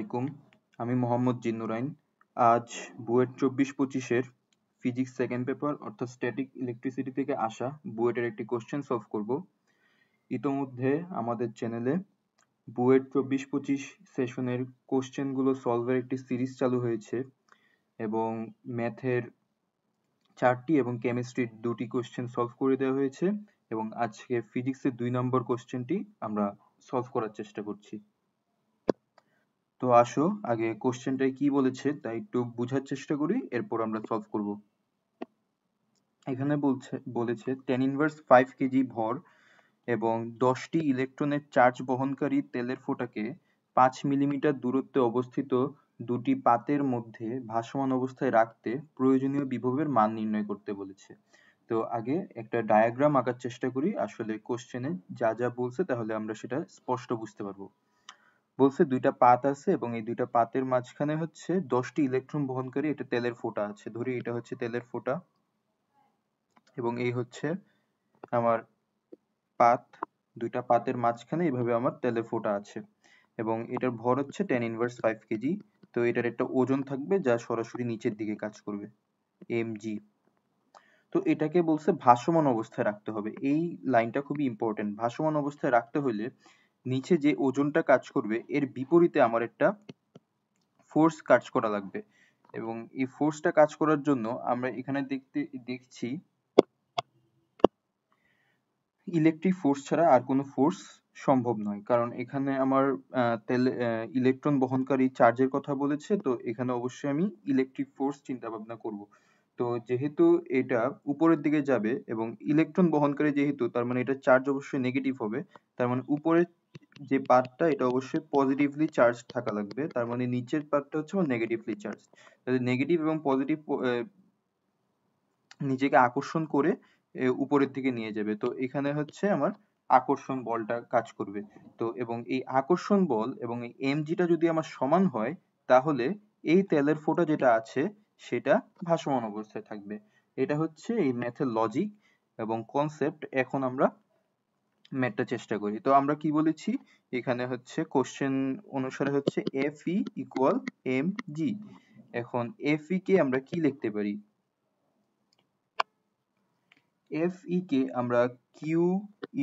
আলাইকুম, আমি মোহাম্মদ জিন্নুরাইন। আজ বুয়েট 24-25-এর ফিজিক্স সেকেন্ড পেপার অর্থাৎ স্ট্যাটিক ইলেকট্রিসিটি থেকে আসা বুয়েটের একটি কোশ্চেন সলভ করব। ইতোমধ্যে আমাদের চ্যানেলে বুয়েট 24-25 সেশনের কোশ্চেনগুলো সলভের একটি সিরিজ চালু হয়েছে এবং ম্যাথের 4টি এবং কেমিস্ট্রির 2টি কোশ্চেন সলভ করে দেওয়া হয়েছে এবং আজকে ফিজিক্সের 2 নম্বর কোশ্চেনটি আমরা সলভ করার চেষ্টা করছি। তো আসো আগে কোশ্চেনটায় কি বলেছে তাই একটু বোঝার চেষ্টা করি, এরপর আমরা সলভ করব। এখানে বলেছে tan ইনভার্স 5 কেজি ভর এবং 10টি ইলেকট্রনের চার্জ বহনকারী তেলের ফোঁটাকে 5 মিলিমিটার দূরত্বে অবস্থিত দুটি পাতের মধ্যে ভাসমান অবস্থায় রাখতে প্রয়োজনীয় বিভবের মান নির্ণয় করতে বলেছে। তো আগে একটা ডায়াগ্রাম আঁকার চেষ্টা করি, আসলে কোশ্চেনে যা যা বলছে তাহলে আমরা সেটা স্পষ্ট বুঝতে পারবো। বলছে দুইটা পাত আছে এবং এই দুইটা পাতের মাঝখানে হচ্ছে 10টি ইলেকট্রন বহনকারী এটা তেলের ফোঁটা আছে। ধরি এটা হচ্ছে তেলের ফোঁটা এবং এই হচ্ছে আমার পাত। দুইটা পাতের মাঝখানে এইভাবে আমার তেলের ফোঁটা আছে এবং এটার ভর হচ্ছে tan ইনভার্স 5 কেজি। তো এটার একটা ওজন থাকবে যা সরাসরি নিচের দিকে কাজ করবে, mg। তো এটাকে বলছে ভাসমান অবস্থায় রাখতে হবে। এই লাইনটা খুবই ইম্পর্টেন্ট। ভাসমান অবস্থায় রাখতে হলে নিচে যে ওজনটা কাজ করবে এর বিপরীতে আমার একটা ফোর্স কাজ করা লাগবে এবং এই ফোর্সটা কাজ করার জন্য আমরা এখানে দেখছি ইলেকট্রিক ফোর্স ছাড়া আর কোনো ফোর্স সম্ভব নয়, কারণ এখানে আমার ইলেকট্রন বহনকারী চার্জের কথা বলেছে, তো এখানে অবশ্যই আমি ইলেকট্রিক ফোর্স চিন্তা ভাবনা করব। তো যেহেতু এটা উপরের দিকে যাবে এবং ইলেকট্রন বহনকারী যেহেতু, তার মানে এটা চার্জ অবশ্যই নেগেটিভ হবে, তার মানে উপরের যে পার্টটা এটা অবশ্যই পজিটিভলি চার্জ থাকা লাগবে, তার মানে নিচের পার্টটা হচ্ছে নেগেটিভলি চার্জ। তাহলে নেগেটিভ এবং পজিটিভ নিজেকে আকর্ষণ করে উপরের দিকে নিয়ে যাবে। তো এখানে হচ্ছে আমার আকর্ষণ বলটা কাজ করবে। তো এবং এই আকর্ষণ বল এবং এই mgটা যদি আমার সমান হয় তাহলে এই তেলের ফোঁটা যেটা আছে সেটা ভাসমান অবস্থায় থাকবে। এটা হচ্ছে এই ম্যাথের লজিক এবং কনসেপ্ট। এখন আমরা ম্যাথটা চেষ্টা করি। তো আমরা কি বলেছি এখানে হচ্ছে কোশ্চেন অনুসারে হচ্ছে Fe ইকুয়াল mg। এখন Fe কে আমরা কি লিখতে পারি? Fe কে আমরা Q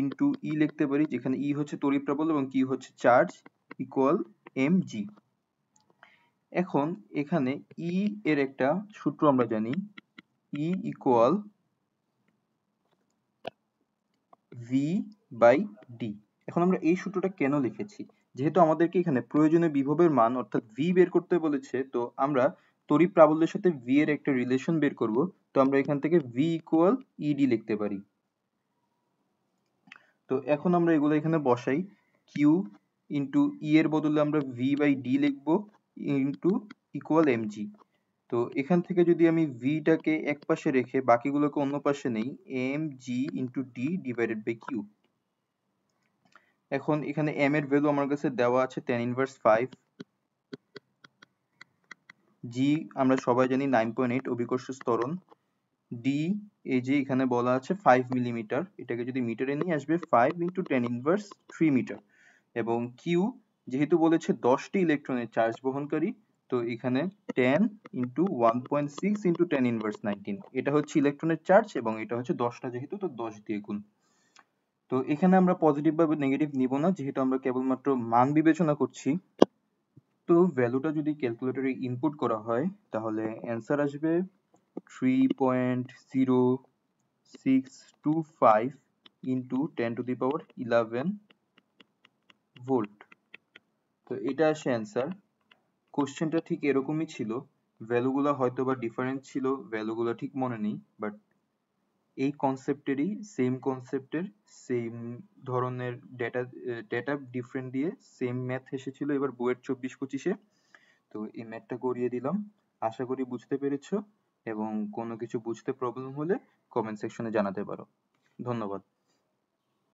ইন্টু E লিখতে পারি, যেখানে E হচ্ছে তড়িৎ প্রবল এবং Q হচ্ছে চার্জ, ইকুয়াল mg। এখন এখানে E এর একটা সূত্র আমরা জানি, E equal V by D। এখন আমরা এই সূত্রটা কেন লিখেছি? যেহেতু আমাদেরকে এখানে প্রয়োজনীয় বিভবের মান অর্থাৎ V বের করতে বলেছে, তো আমরা তড়িৎ প্রাবল্যের সাথে V এর একটা রিলেশন বের করব। তো আমরা এখান থেকে V ইকুয়াল ED লিখতে পারি। তো এখন আমরা এগুলো এখানে বসাই, Q ইন্টু E এর বদলে আমরা V বাই D লিখবো ইন্টু ইকুয়াল mg। তো এখান থেকে যদি আমি V টাকে এক পাশে রেখে বাকিগুলোকে অন্য পাশে নেই, mg into D divided by Q। এখন এখানে m এর ভ্যালু আমার কাছে দেওয়া আছে tan ইনভার্স 5, g আমরা সবাই জানি 9.8 অভিকর্ষ ত্বরণ, D এই যে এখানে বলা আছে 5 মিলিমিটার, এটাকে যদি মিটারে নিয়ে আসবে 5 ইন্টু tan ইনভার্স 3 মিটার। এবং Q যেহেতু বলেছে 10টি ইলেকট্রনের চার্জ বহনকারী, তো এখানে 10 ইন্টু 1.6 ইন্টু tan ইনভার্স 19, এটা হচ্ছে ইলেকট্রনের চার্জ এবং এটা হচ্ছে 10টা যেহেতু, তো 10 দিয়ে গুণ। তো এখানে আমরা পজিটিভ বা নেগেটিভ নিব না, যেহেতু আমরা কেবলমাত্র মান বিবেচনা করছি। তো ভ্যালুটা যদি ক্যালকুলেটরে ইনপুট করা হয় তাহলে অ্যান্সার আসবে 3.0625 into 10 to the power 11 volt. তো এটা আসে অ্যান্সার। কোশ্চেনটা ঠিক এরকমই ছিল, ভ্যালুগুলো হয়তো বা ডিফারেন্ট ছিল, ভ্যালুগুলো ঠিক মনে নেই, বাট এই কনসেপ্টেরই সেম কনসেপ্টের সেম ধরনের ডেটা ডিফারেন্ট দিয়ে সেম ম্যাথ এসেছিল এবার বুয়েট 24-25-এ। তো এই ম্যাথটা করিয়ে দিলাম, আশা করি বুঝতে পেরেছো এবং কোনো কিছু বুঝতে প্রবলেম হলে কমেন্ট সেকশনে জানাতে পারো। ধন্যবাদ।